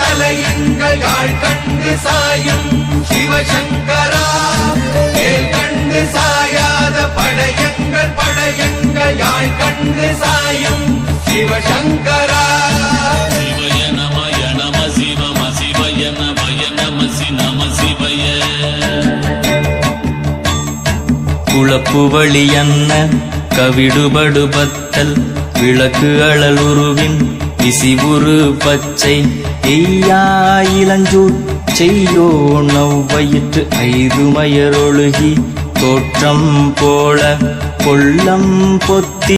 தலையங்கள் யாழ் கண்டு சாயும் சிவசங்கரா மேல் கண்டு சாயாத படையங்கள் யாழ் கண்டு சாயும் சிவசங்கரா சிவய நமய நம சிவம சிவய நமய நம சி நம சிவய குழப்புவழி அன்ன கவிடுபடுபத்தல் விளக்கு அழலுருவின் விசிவுரு பச்சை எய்யாயிலஞ்சூர் செய்யோ நவ்வயிற்று ஐதுமயரொழுகி தோற்றம் போல கொள்ளம் பொத்தி